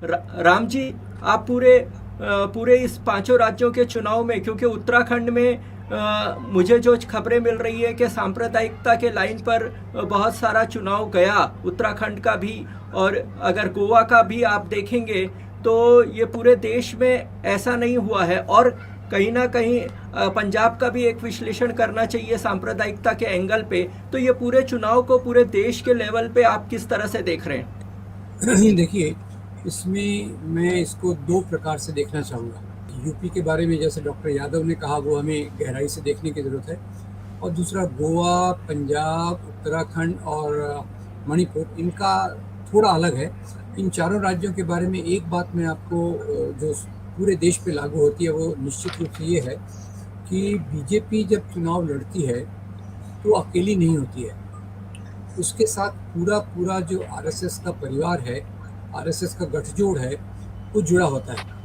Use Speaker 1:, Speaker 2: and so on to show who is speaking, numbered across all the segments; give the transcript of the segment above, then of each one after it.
Speaker 1: राम जी, आप पूरे इस पांचों राज्यों के चुनाव में, क्योंकि उत्तराखंड में मुझे जो खबरें मिल रही है कि सांप्रदायिकता के लाइन पर बहुत सारा चुनाव गया, उत्तराखंड का भी, और अगर गोवा का भी आप देखेंगे तो ये पूरे देश में ऐसा नहीं हुआ है। और कहीं ना कहीं पंजाब का भी एक विश्लेषण करना चाहिए सांप्रदायिकता के एंगल पे। तो ये पूरे चुनाव को पूरे देश के लेवल पे आप किस तरह से देख रहे हैं?
Speaker 2: देखिए, इसमें मैं इसको दो प्रकार से देखना चाहूँगा। यूपी के बारे में जैसे डॉक्टर यादव ने कहा, वो हमें गहराई से देखने की ज़रूरत है। और दूसरा गोवा, पंजाब, उत्तराखंड और मणिपुर, इनका थोड़ा अलग है। इन चारों राज्यों के बारे में एक बात मैं आपको जो पूरे देश पे लागू होती है, वो निश्चित रूप से ये है कि बीजेपी जब चुनाव लड़ती है तो अकेली नहीं होती है। उसके साथ पूरा पूरा जो आरएसएस का परिवार है, आरएसएस का गठजोड़ है, वो जुड़ा होता है।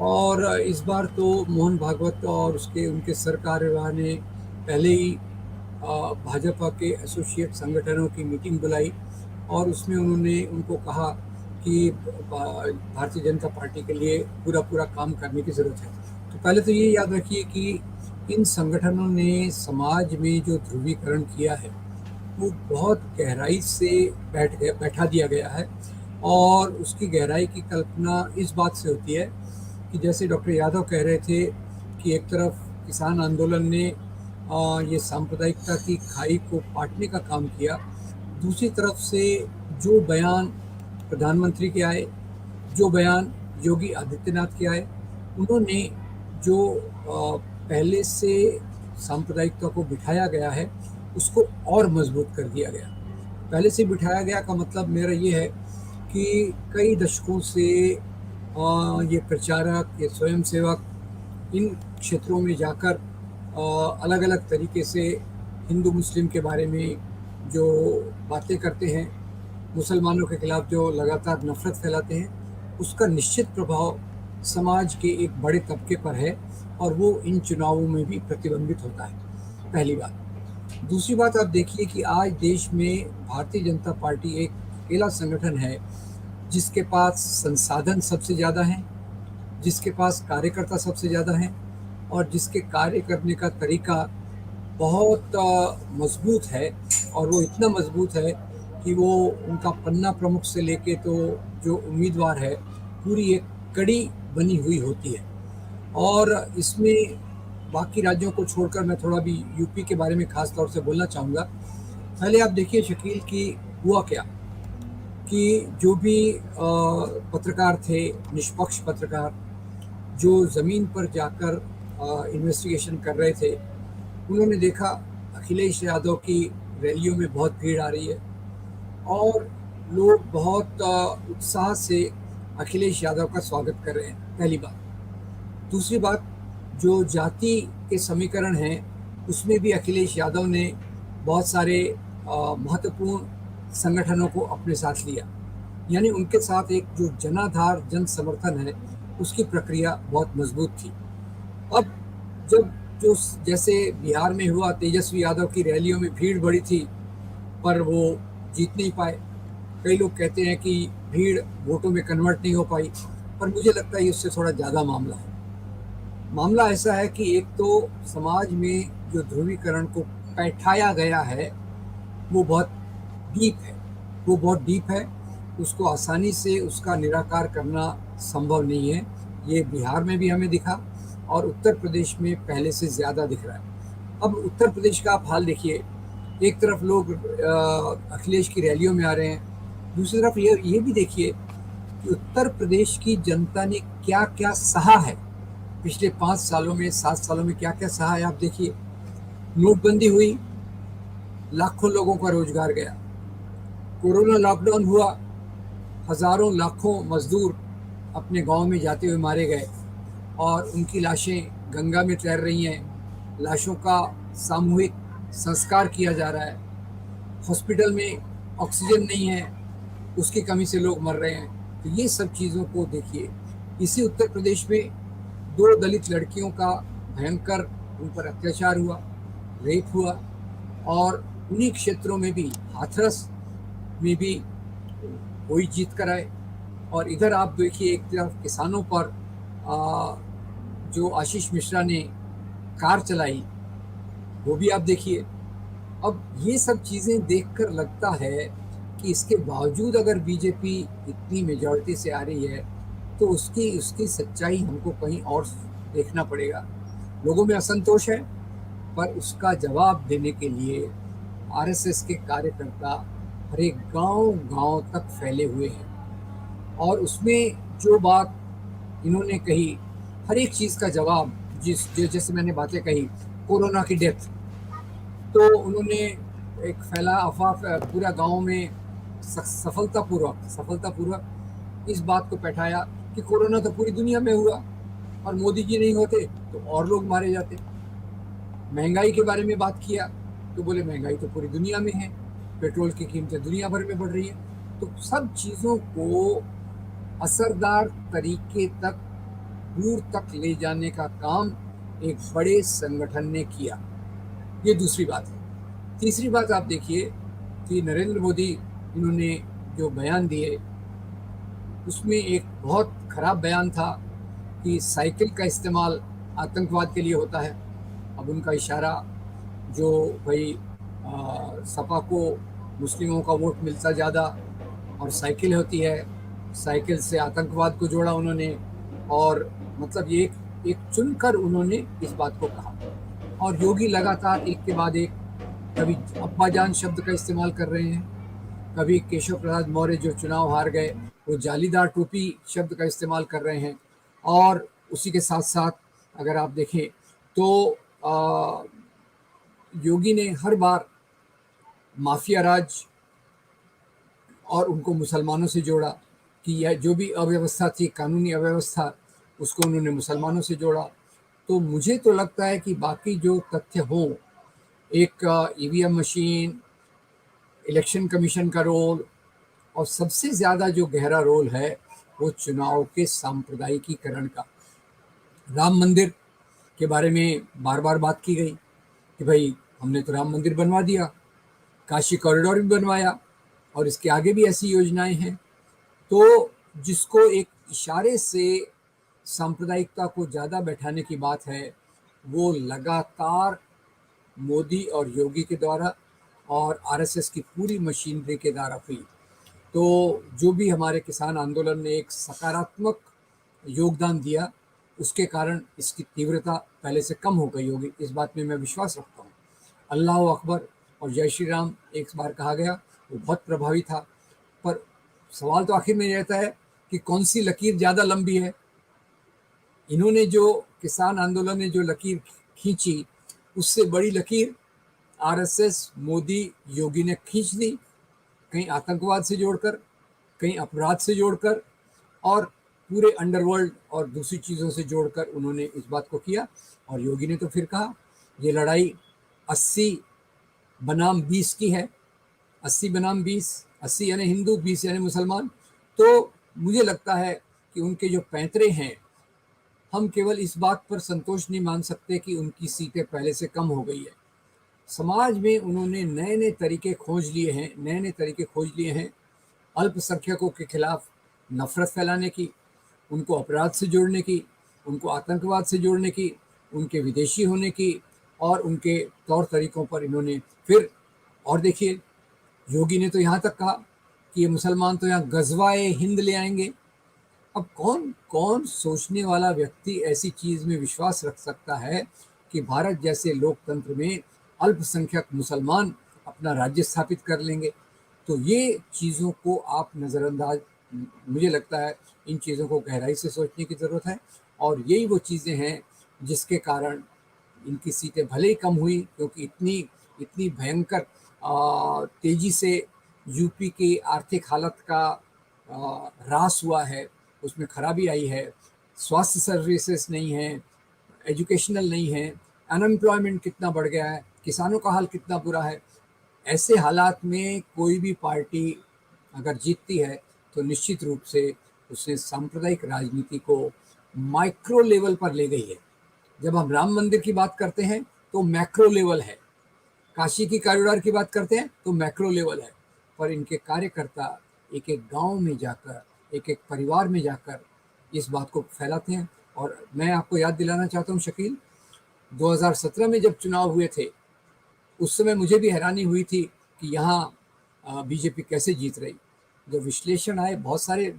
Speaker 2: और इस बार तो मोहन भागवत और उसके उनके सरकार्यवाह ने पहले ही भाजपा के एसोसिएट संगठनों की मीटिंग बुलाई और उसमें उन्होंने उनको कहा कि भारतीय जनता पार्टी के लिए पूरा पूरा काम करने की ज़रूरत है। तो पहले तो ये याद रखिए कि इन संगठनों ने समाज में जो ध्रुवीकरण किया है, वो बहुत गहराई से बैठा दिया गया है। और उसकी गहराई की कल्पना इस बात से होती है कि जैसे डॉक्टर यादव कह रहे थे कि एक तरफ किसान आंदोलन ने ये सांप्रदायिकता की खाई को पाटने का काम किया, दूसरी तरफ से जो बयान प्रधानमंत्री के आए, जो बयान योगी आदित्यनाथ के आए, उन्होंने जो पहले से सांप्रदायिकता को बिठाया गया है, उसको और मजबूत कर दिया गया। पहले से बिठाया गया का मतलब मेरा ये है कि कई दशकों से ये प्रचारक, ये स्वयंसेवक इन क्षेत्रों में जाकर अलग अलग तरीके से हिंदू मुस्लिम के बारे में जो बातें करते हैं, मुसलमानों के खिलाफ जो लगातार नफरत फैलाते हैं, उसका निश्चित प्रभाव समाज के एक बड़े तबके पर है और वो इन चुनावों में भी प्रतिबिंबित होता है, पहली बात। दूसरी बात, आप देखिए कि आज देश में भारतीय जनता पार्टी एक अकेला संगठन है जिसके पास संसाधन सबसे ज़्यादा हैं, जिसके पास कार्यकर्ता सबसे ज़्यादा हैं और जिसके कार्य करने का तरीका बहुत मजबूत है। और वो इतना मजबूत है कि वो उनका पन्ना प्रमुख से लेके तो जो उम्मीदवार है, पूरी एक कड़ी बनी हुई होती है। और इसमें बाकी राज्यों को छोड़कर मैं थोड़ा भी यूपी के बारे में खास तौर से बोलना चाहूँगा। पहले आप देखिए शकील कि हुआ क्या कि जो भी पत्रकार थे, निष्पक्ष पत्रकार, जो ज़मीन पर जाकर इन्वेस्टिगेशन कर रहे थे, उन्होंने देखा अखिलेश यादव की रैलियों में बहुत भीड़ आ रही है और लोग बहुत उत्साह से अखिलेश यादव का स्वागत कर रहे हैं, पहली बात। दूसरी बात, जो जाति के समीकरण हैं, उसमें भी अखिलेश यादव ने बहुत सारे महत्वपूर्ण संगठनों को अपने साथ लिया, यानी उनके साथ एक जो जनाधार जन समर्थन है, उसकी प्रक्रिया बहुत मजबूत थी। अब जब जो जैसे बिहार में हुआ, तेजस्वी यादव की रैलियों में भीड़ बढ़ी थी पर वो जीत नहीं पाए। कई लोग कहते हैं कि भीड़ वोटों में कन्वर्ट नहीं हो पाई, पर मुझे लगता है इससे थोड़ा ज़्यादा मामला है। मामला ऐसा है कि एक तो समाज में जो ध्रुवीकरण को बैठाया गया है, वो बहुत डीप है, वो बहुत डीप है। उसको आसानी से उसका निराकार करना संभव नहीं है। ये बिहार में भी हमें दिखा और उत्तर प्रदेश में पहले से ज़्यादा दिख रहा है। अब उत्तर प्रदेश का आप हाल देखिए, एक तरफ लोग अखिलेश की रैलियों में आ रहे हैं, दूसरी तरफ ये भी देखिए कि उत्तर प्रदेश की जनता ने क्या क्या सहा है पिछले 5 सालों में, 7 सालों में, क्या क्या सहा है आप देखिए। नोटबंदी हुई, लाखों लोगों का रोजगार गया। कोरोना लॉकडाउन हुआ, हजारों लाखों मजदूर अपने गांव में जाते हुए मारे गए और उनकी लाशें गंगा में तैर रही हैं। लाशों का सामूहिक संस्कार किया जा रहा है। हॉस्पिटल में ऑक्सीजन नहीं है, उसकी कमी से लोग मर रहे हैं। तो ये सब चीज़ों को देखिए। इसी उत्तर प्रदेश में 2 दलित लड़कियों का भयंकर उन पर अत्याचार हुआ, रेप हुआ और उन्हीं क्षेत्रों में भी, हाथरस में भी कोई जीत कर आए, और इधर आप देखिए एक तरफ किसानों पर जो आशीष मिश्रा ने कार चलाई वो भी आप देखिए। अब ये सब चीज़ें देखकर लगता है कि इसके बावजूद अगर बीजेपी इतनी मेजॉरिटी से आ रही है तो उसकी उसकी सच्चाई हमको कहीं और देखना पड़ेगा। लोगों में असंतोष है, पर उसका जवाब देने के लिए आरएसएस के कार्यकर्ता हर एक गांव-गांव तक फैले हुए हैं और उसमें जो बात इन्होंने कही, हर एक चीज़ का जवाब, जैसे मैंने बातें कही कोरोना की डेथ, तो उन्होंने एक फैला अफवाह पूरा गांव में सफलतापूर्वक इस बात को बैठाया कि कोरोना तो पूरी दुनिया में हुआ और मोदी जी नहीं होते तो और लोग मारे जाते। महंगाई के बारे में बात किया तो बोले महंगाई तो पूरी दुनिया में है, पेट्रोल की कीमतें दुनिया भर में बढ़ रही है। तो सब चीज़ों को असरदार तरीके तक दूर तक ले जाने का काम एक बड़े संगठन ने किया। ये दूसरी बात है। तीसरी बात आप देखिए कि नरेंद्र मोदी इन्होंने जो बयान दिए उसमें एक बहुत खराब बयान था कि साइकिल का इस्तेमाल आतंकवाद के लिए होता है। अब उनका इशारा जो भाई सपा को मुस्लिमों का वोट मिलता ज़्यादा और साइकिल होती है, साइकिल से आतंकवाद को जोड़ा उन्होंने और मतलब ये एक चुनकर उन्होंने इस बात को कहा। और योगी लगातार एक के बाद एक कभी अब्बाजान शब्द का इस्तेमाल कर रहे हैं, कभी केशव प्रसाद मौर्य जो चुनाव हार गए वो जालीदार टोपी शब्द का इस्तेमाल कर रहे हैं। और उसी के साथ साथ अगर आप देखें तो योगी ने हर बार माफिया राज और उनको मुसलमानों से जोड़ा कि यह जो भी अव्यवस्था थी, कानूनी अव्यवस्था, उसको उन्होंने मुसलमानों से जोड़ा। तो मुझे तो लगता है कि बाकी जो तथ्य हों, एक ईवीएम मशीन, इलेक्शन कमीशन का रोल और सबसे ज़्यादा जो गहरा रोल है वो चुनाव के सांप्रदायिकीकरण का। राम मंदिर के बारे में बार बार बात की गई कि भाई हमने तो राम मंदिर बनवा दिया, काशी कॉरिडोर भी बनवाया और इसके आगे भी ऐसी योजनाएं हैं। तो जिसको एक इशारे से सांप्रदायिकता को ज़्यादा बैठाने की बात है वो लगातार मोदी और योगी के द्वारा और आरएसएस की पूरी मशीनरी के द्वारा हुई। तो जो भी हमारे किसान आंदोलन ने एक सकारात्मक योगदान दिया उसके कारण इसकी तीव्रता पहले से कम हो गई होगी, इस बात में मैं विश्वास रखता हूँ। अल्लाह अकबर और जय श्री राम एक बार कहा गया, वो बहुत प्रभावी था। पर सवाल तो आखिर में रहता है कि कौन सी लकीर ज़्यादा लंबी है। इन्होंने जो किसान आंदोलन ने जो लकीर खींची उससे बड़ी लकीर आरएसएस मोदी योगी ने खींच दी, कहीं आतंकवाद से जोड़कर, कहीं अपराध से जोड़कर और पूरे अंडरवर्ल्ड और दूसरी चीज़ों से जोड़कर उन्होंने इस बात को किया। और योगी ने तो फिर कहा ये लड़ाई 80 बनाम 20 की है, 80 बनाम 20, 80 यानी हिंदू, 20 यानी मुसलमान। तो मुझे लगता है कि उनके जो पैंतरे हैं, हम केवल इस बात पर संतोष नहीं मान सकते कि उनकी सीटें पहले से कम हो गई है। समाज में उन्होंने नए नए तरीके खोज लिए हैं अल्पसंख्यकों के खिलाफ नफरत फैलाने की, उनको अपराध से जोड़ने की, उनको आतंकवाद से जोड़ने की, उनके विदेशी होने की और उनके तौर तरीकों पर इन्होंने फिर। और देखिए योगी ने तो यहाँ तक कहा कि ये मुसलमान तो यहाँ गजवाए हिंद ले आएंगे। अब कौन कौन सोचने वाला व्यक्ति ऐसी चीज़ में विश्वास रख सकता है कि भारत जैसे लोकतंत्र में अल्पसंख्यक मुसलमान अपना राज्य स्थापित कर लेंगे। तो ये चीज़ों को आप नज़रअंदाज, मुझे लगता है इन चीज़ों को गहराई से सोचने की ज़रूरत है। और यही वो चीज़ें हैं जिसके कारण इनकी सीटें भले ही कम हुई, क्योंकि इतनी भयंकर तेज़ी से यूपी की आर्थिक हालत का ह्रास हुआ है, उसमें खराबी आई है, स्वास्थ्य सर्विसेज नहीं है, एजुकेशनल नहीं है, अनएम्प्लॉयमेंट कितना बढ़ गया है, किसानों का हाल कितना बुरा है। ऐसे हालात में कोई भी पार्टी अगर जीतती है तो निश्चित रूप से उसने सांप्रदायिक राजनीति को माइक्रो लेवल पर ले गई है। जब हम राम मंदिर की बात करते हैं तो मैक्रो लेवल है, काशी की कॉरिडोर की बात करते हैं तो मैक्रो लेवल है। पर इनके कार्यकर्ता एक एक गांव में जाकर, एक एक परिवार में जाकर इस बात को फैलाते हैं। और मैं आपको याद दिलाना चाहता हूँ शकील, 2017 में जब चुनाव हुए थे उस समय मुझे भी हैरानी हुई थी कि यहाँ बीजेपी कैसे जीत रही। जो विश्लेषण आए, बहुत सारे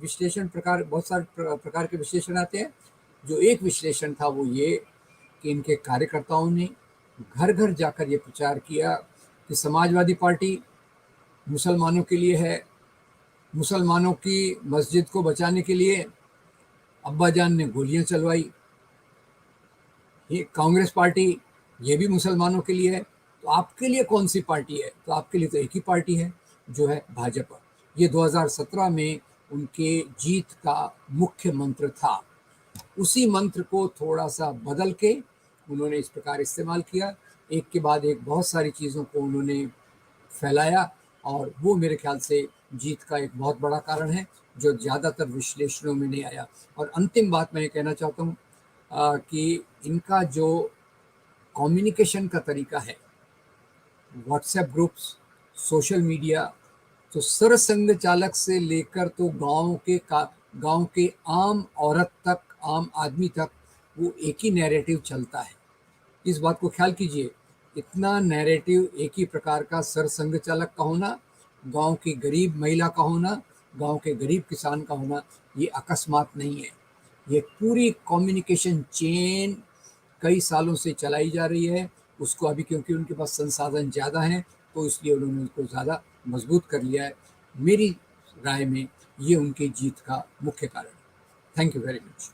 Speaker 2: प्रकार के विश्लेषण आते हैं। जो एक विश्लेषण था वो ये कि इनके कार्यकर्ताओं ने घर घर जाकर ये प्रचार किया कि समाजवादी पार्टी मुसलमानों के लिए है, मुसलमानों की मस्जिद को बचाने के लिए अब्बा जान ने गोलियां चलवाई। ये कांग्रेस पार्टी, ये भी मुसलमानों के लिए है, तो आपके लिए कौन सी पार्टी है? तो आपके लिए तो एक ही पार्टी है जो है भाजपा। ये 2017 में उनके जीत का मुख्य मंत्र था। उसी मंत्र को थोड़ा सा बदल के उन्होंने इस प्रकार इस्तेमाल किया, एक के बाद एक बहुत सारी चीज़ों को उन्होंने फैलाया, और वो मेरे ख्याल से जीत का एक बहुत बड़ा कारण है जो ज़्यादातर विश्लेषणों में नहीं आया। और अंतिम बात मैं ये कहना चाहता हूँ कि इनका जो कम्युनिकेशन का तरीका है, व्हाट्सएप ग्रुप्स, सोशल मीडिया, तो सरसंघ चालक से लेकर तो गांव के आम औरत तक, आम आदमी तक वो एक ही नैरेटिव चलता है। इस बात को ख्याल कीजिए, इतना नैरेटिव एक ही प्रकार का सरसंघ चालक का होना, गांव की गरीब महिला का होना, गांव के गरीब किसान का होना, ये अकस्मात नहीं है। ये पूरी कम्युनिकेशन चेन कई सालों से चलाई जा रही है। उसको अभी क्योंकि उनके पास संसाधन ज़्यादा हैं तो इसलिए उन्होंने उसको ज़्यादा मजबूत कर लिया है। मेरी राय में ये उनकी जीत का मुख्य कारण है। Thank you very much.